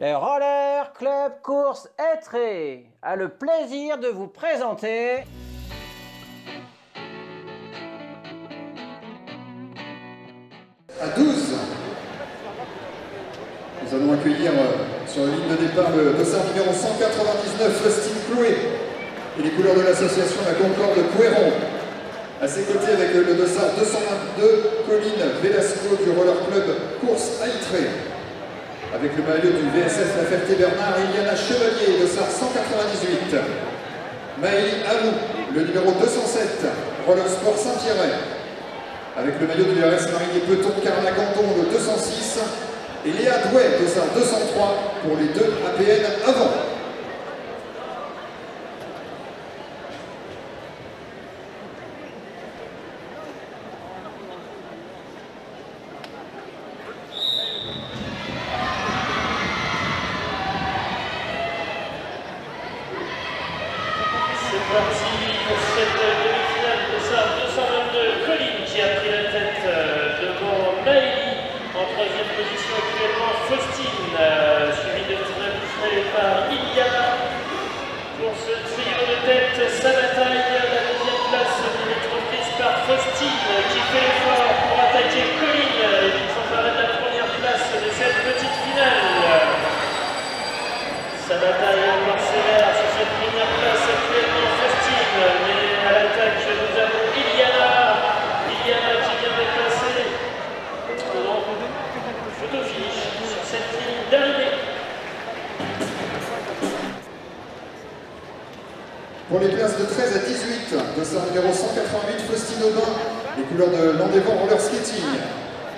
Le Roller Club Course Étré a le plaisir de vous présenter à 12. Nous allons accueillir sur la ligne de départ le dossard numéro 199, Faustine Chloé, et les couleurs de l'association La Concorde Couéron. À ses côtés, avec le dossard 222, Colline Velasco du Roller Club Course Étré. Avec le maillot du VSF La Ferté-Bernard, Iliana Chevalier, dossard 198. Maëlie Alou, le numéro 207, Roller Sport Saint-Pierre. Avec le maillot du RS Marinier Peton, Carla Gandon, le 206. Et Léa Douai, dossard 203, pour les deux APN avant. C'est parti pour cette demi-finale de dossard 222. Colline qui a pris la tête devant Maëlie. En troisième position actuellement Faustine, suivi de très par Iliana. Pour ce trio de tête, sa bataille, la deuxième place est reprise par Faustine qui fait l'effort pour attaquer Colline et qui s'empare de la première place de cette petite finale. Sa bataille encore sévère sur cette première place actuellement Faustine, mais à l'attaque nous avons Iliana qui vient déplacer en photo finish sur cette ligne d'arrivée. Pour les classes de 13 à 18, dossard numéro 188, Faustine Aubin, les couleurs de l'Andévent Roller Skating,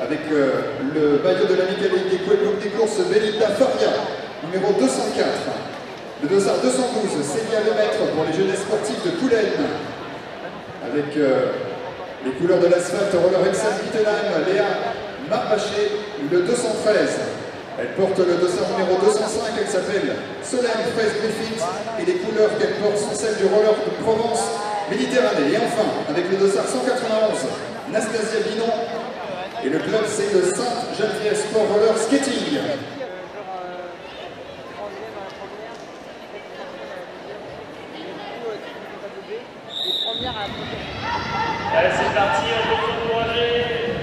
avec le maillot de l'amicalité des courses Belinda Faria, numéro 204. Le dossard 212, Célia Lemaître pour les jeunesses sportives de Coulennes, avec les couleurs de l'asphalte Roller Excel Wittenheim, Léa Marbaché, le 213. Elle porte le dossard numéro 205, elle s'appelle Solène Fraisse-Griffith et les couleurs qu'elle porte sont celles du Roller de Provence Méditerranée. Et enfin, avec le dossard 191, Nastasia Binon, et le club c'est le Sainte-Geneviève Sport Roller Skating. Allez, c'est parti, on peut encourager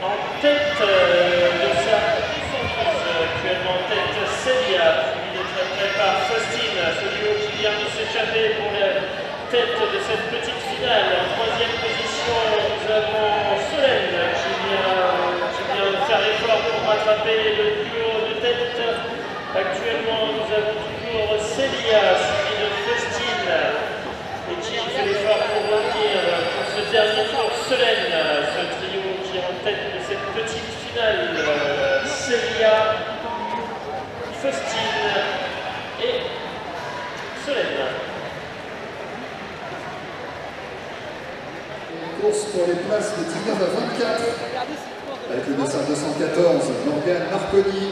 en tête de sa actuellement en tête Célia, suivi de très près par Faustine, celui qui vient de s'échapper pour la tête de cette petite finale. En troisième position, nous avons Solène qui vient faire l'effort pour rattraper le duo de tête. Actuellement, nous avons toujours Célia, suivi de Faustine, et qui fait l'effort pour revenir pour ce dernier tour. Solène, ce trio qui est en tête de cette petite finale. Célia, Faustine et Solène. Une course pour les places de 19 à 24, avec le dossard 214, Morgane Marconi,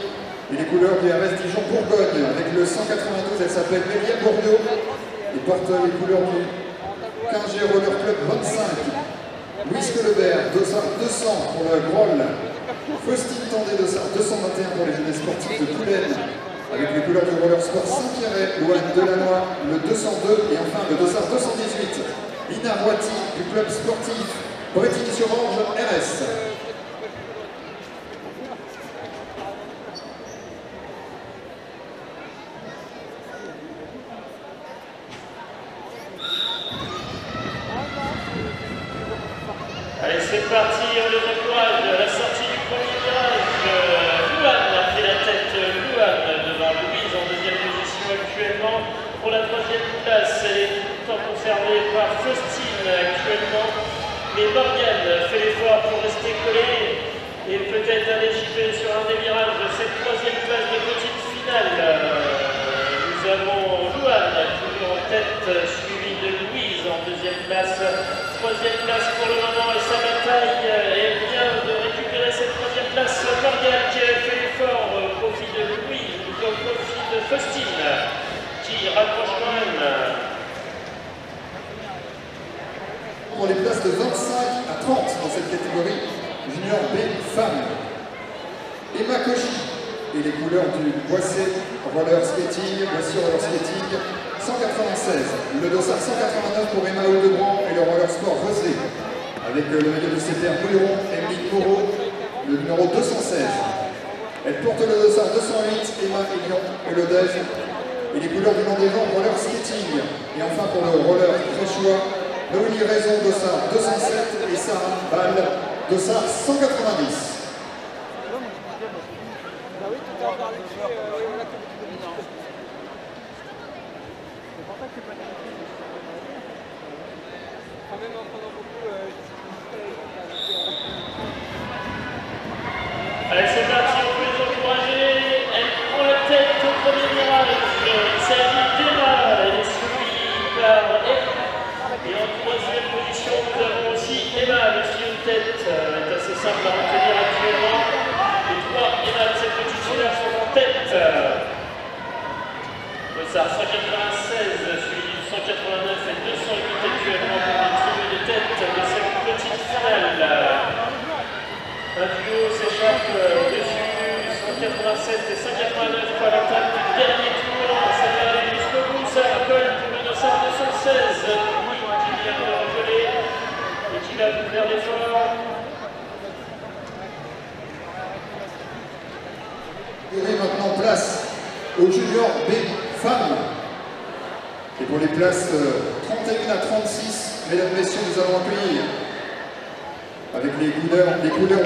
et les couleurs du RS Dijon-Bourgogne. Avec le 192, elle s'appelle Mélia Bourdeau, et porte les couleurs du 15G Roller Club 25. Louis Colebert, dossard 200 pour le Groll. Faustine Tendé, dossard 221 pour les jeunesses sportives de Coulennes, avec les couleurs du Roller Sport Saint-Pierre, Louane Delannoy, le 202, et enfin le dossard 218, Lina Roiti du club sportif Bretigny-sur-Orge RS. Allez, c'est parti, on les encourage. La sortie du premier virage, Louane a pris la tête. Louane devant Louise en deuxième position actuellement. Pour la troisième place, elle est tout le temps conservée par Faustine actuellement. Mais Morgane fait l'effort pour rester collée et peut-être aller chipper sur un des virages de cette troisième place de petite finale. Nous avons Louane toujours en tête, suivi de Louise en deuxième place. Troisième place pour le moment et sa bataille est bien de récupérer cette troisième place. Morgane qui a fait l'effort au profit de Louise, au profit de Faustine qui rapproche quand même. Pour les places de 25 à 30 dans cette catégorie junior B femmes. Emma Cauchy et les couleurs du Boissé Roller Skating, Boissy Roller Skating 196. Le dossard 189 pour Emma Audebrand et le Roller Sport Rosé. Avec le maillot du CTR Mouilleron, Émilie Moreau, le numéro 216. Elle porte le dossard 208, Emma Elion et le Dège. Et les couleurs du Landévent, roller skating. Et enfin pour le roller Créchois, Noélie Raison, dossard 207 et Sarah Ball, dossard 190. Allez, c'est parti, on peut les encourager. Elle prend la tête au premier virage. Il s'agit d'Emma, elle est suivie par Emma. Et en troisième position, nous avons aussi Emma, le trio de tête. Est assez simple à retenir actuellement. Les trois Emma de cette petite finale sont en tête. Le SAR 196, suivi du 189 et 208 actuellement pour les trios de tête de cette petite finale. Un duo s'échappe dessus, 187 et 189 à l'attaque du dernier tour. Ça va aller jusqu'au bout, ça rappelle pour le dossard 216 qui vient de recoller et qui va faire l'effort. Et maintenant place au junior B femmes. Et pour les places 31 à 36, mesdames et messieurs, nous allons accueillir avec les couleurs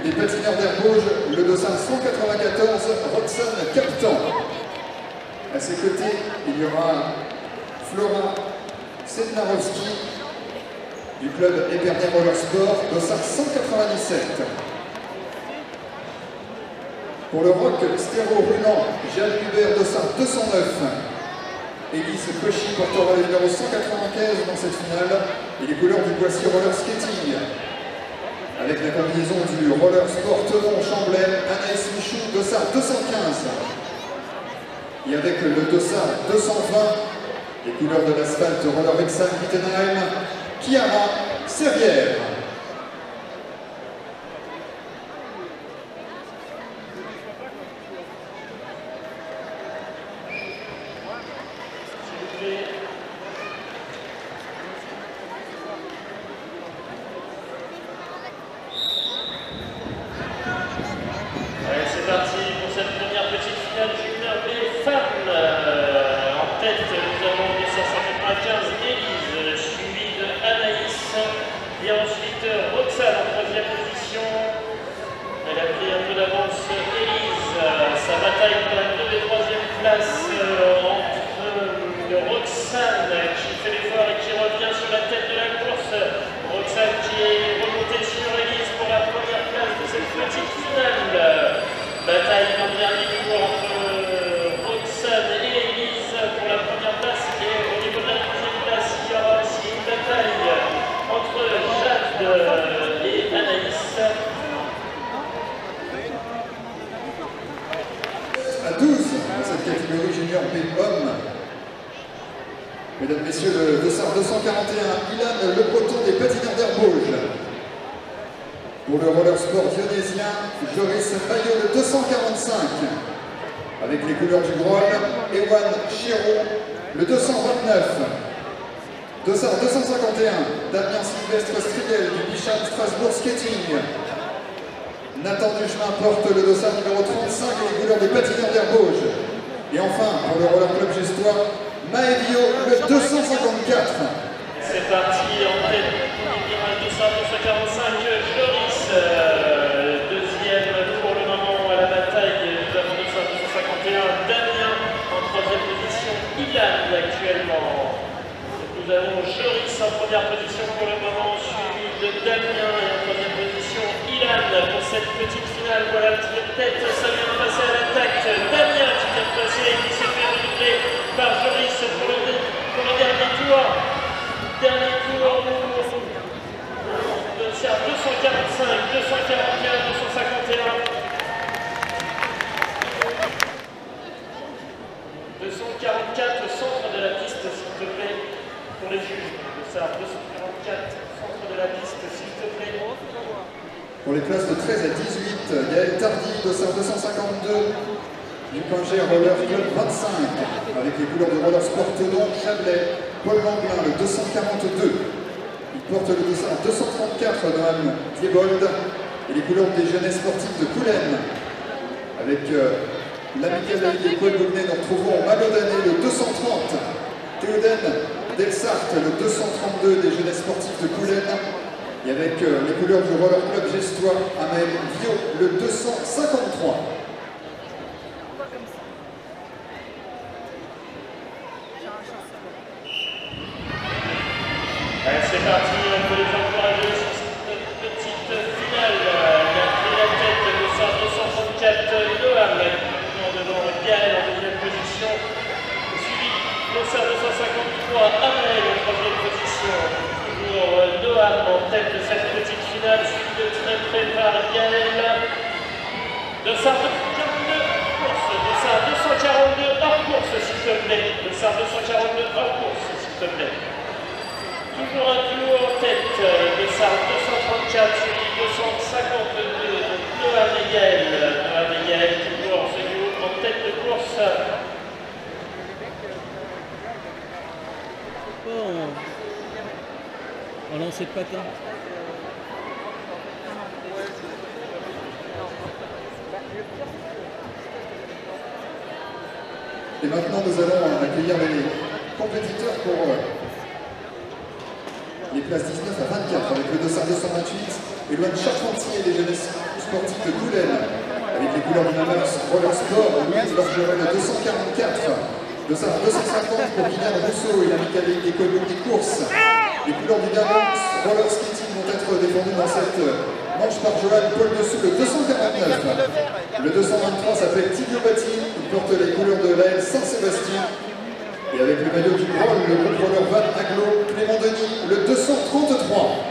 des patineurs d'Herbauges, le dossard 194, Roxane Captan. À ses côtés, il y aura Flora Sednarowski du club Épernay Roller Sport, dossard 197. Pour le rock stéro-rulant, Jeanne Hubert, dossard 209. Élise Cauchy portera le numéro 195 dans cette finale et les couleurs du Boissy Roller Skating. Avec la combinaison du Roller Sport Tenon-Chamblay, Anaïs Michou, dossard 215. Et avec le dossard 220, les couleurs de l'asphalte Roller Exam Wittenheim, Chiara Serrière. Allez, c'est parti pour cette première petite finale junior des femmes. En tête, nous avons 295 Élise, suivi de Anaïs, et ensuite Roxane en troisième position. Elle a pris un peu d'avance Élise. Sa bataille pour la deuxième et troisième place entre Roxane qui fait l'effort et qui revient sur la tête de la course. Roxane qui est remontée sur Élise pour la première place de cette petite finale. Bataille dans le dernier tour entre Roxane et Élise pour la première place. Et au niveau de la deuxième place, il y aura aussi une bataille entre Jade et Anaïs. À 12 dans cette catégorie junior B-Homme. Mesdames, Messieurs, le dossard 241, Ilan Le Breton des patineurs d'Herbauges. Pour le roller sport dionésien, Joris Maillot, le 245. Avec les couleurs du Groll, Ewan Chiraud, le 229. Dossard 251, Damien Sylvestre Striel du Bichat Strasbourg Skating. Nathan Duchemin porte le dossard numéro 35 et les couleurs des patineurs d'Herbauges. Et enfin, pour le roller club gestois, Maëvio, le 254. C'est parti en tête du dossard 245, Joris. Deuxième pour le moment à la bataille, nous avons le dossard 251, Damien en troisième position, Ilan actuellement. Nous avons Joris en première position pour le moment, suivi de Damien et en troisième position, Ilan pour cette petite finale. Voilà le trio de tête, ça vient de passer à l'attaque. Damien qui vient de passer et qui s'est fait redoubler par Joris pour le dernier tour. Dernier tour de Serre 245, 241, 251. 244 centre de la piste, s'il te plaît, pour les juges. De Serre 244 centre de la piste, s'il te plaît. Pour les classes de 13 à 18, Gaël Tardy, dossard 252, du Pinger Roller Club 25, avec les couleurs de Roller Sport Tedon, Chablais, Paul Langlin, le 242. Il porte le dossard 234, Noam Diebold, et les couleurs des jeunesses sportives de Coulennes. Avec l'amicale des Paul Bognet, nous retrouvons Malodane, le 230, Théoden Delsart, le 232 des jeunesses sportives de Coulennes. Et avec les couleurs du Roller Club Gestois, Amel Vio, le 253. Allez, c'est parti pour les encourager sur cette petite finale. Il a pris la tête de dossard 234, Noam, devant Gaël en deuxième position. Suivi dossard 253, Amel en troisième position. Toujours Noam en tête de cette petite finale, suivi de très près par Gaël. Dossard 242 course, dossard 242 hors course s'il te plaît. Dossard 242 hors course s'il te plaît. Toujours un duo en tête, dossard 234 sur 252 de Noam et Gaël. Noam et Gaël toujours ce duo en tête de course. Oh, on lancer de patin. Et maintenant, nous allons accueillir les compétiteurs pour les places 19 à 24 avec le dossard 228, Éloigne Charpentier et les jeunesses sportives de Coulennes avec les couleurs du Roller Sport, Louise Lorgeret le 244, dossard 250 pour Guilherme Rousseau et l'amicale école des courses. Les couleurs du Davance Roller Skating vont être défendues dans cette manche par Johan Paul Dessous, le 249. Le 223 s'appelle Tibio Batti, il porte les couleurs de l'AL Saint-Sébastien. Et avec le maillot du Groll, le groupe roller Van Aglo, Clément Denis, le 233.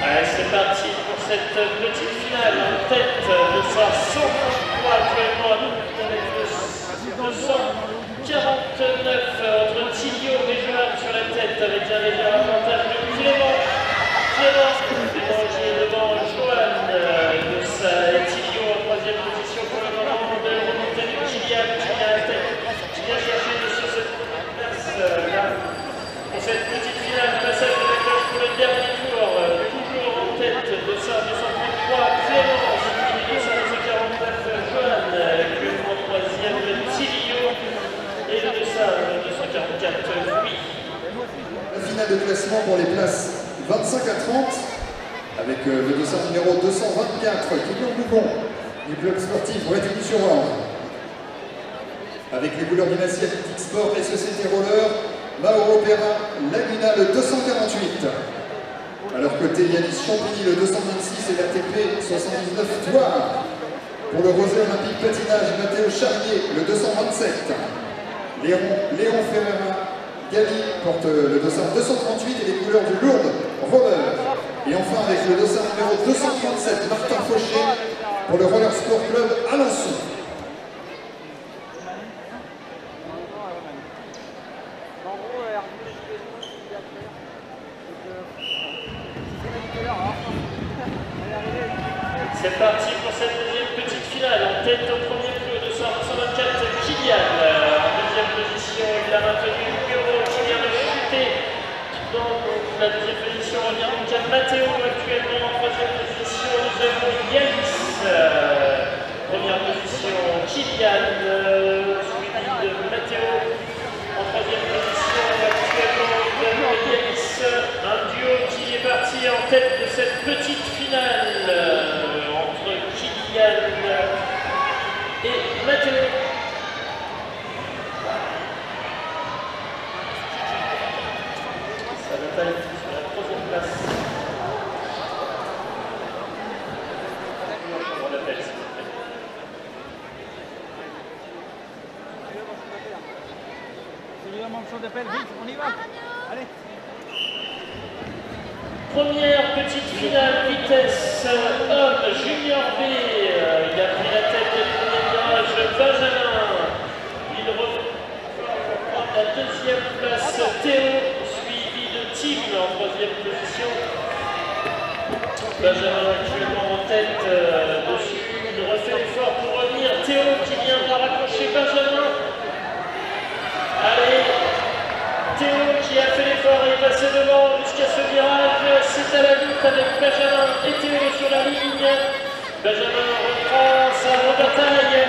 Allez, c'est parti pour cette petite finale en tête de sa 133 actuellement avec 249 entre Tilio et Johan sur la tête avec un léger avantage de Clément qui est devant Johan de sa Tilio en troisième position pour le moment de remontée de Kylian qui vient chercher sur cette place là pour cette petite finale. Passage de la cloche pour le dernier tour, toujours en tête de sa 233 Clément, suivi de sa 249 Johan, actuellement troisième Tilio et le dossard 244 Louis. La finale de classement pour les places 25 à 30 avec le dossard numéro 224 Kylian Bougon du club sportif Bretigny-sur-Orge avec les couleurs du Massy Athletic Sport et Société Roller, Mauro Perrin, Laguna le 248. À leur côté, Yanis Champigny le 226 et l'RTP 79 Thouars. Pour le Rosé Olympique Patinage, Mathéo Charrier le 227. Léon Ferreira Gali porte le dossard 238 et les couleurs du Lourdes Roller. Et enfin avec le dossard numéro 237, Martin Fauché pour le Roller Sport Club Alençon. C'est parti pour cette deuxième petite finale. En tête au premier tour de 224, Kylian. En deuxième position, il a maintenu Hugo qui vient de chuter. Dans la deuxième position, on vient donc à Mathéo actuellement. En troisième position, nous avons Yanis. Première position, Kylian, suivi de Mathéo. En troisième position, actuellement, nous avons Yanis. Un duo qui est parti en tête de cette petite finale. Kylian et Mathéo. Ça bataille sur la troisième place. On l'appelle s'il vous plaît. On y va. Allez. Première petite finale vitesse homme junior B. Il a pris la tête des premiers virages. la deuxième place Théo, suivi de Tim en troisième position. Benjamin actuellement en tête dessus, il refait l'effort pour revenir. Théo qui vient de raccrocher Benjamin. Allez, Théo qui a fait l'effort et est passé devant jusqu'à ce virage. C'est à la lutte avec Benjamin et Théo sur la ligne. Benjamin reprend sa rebataille.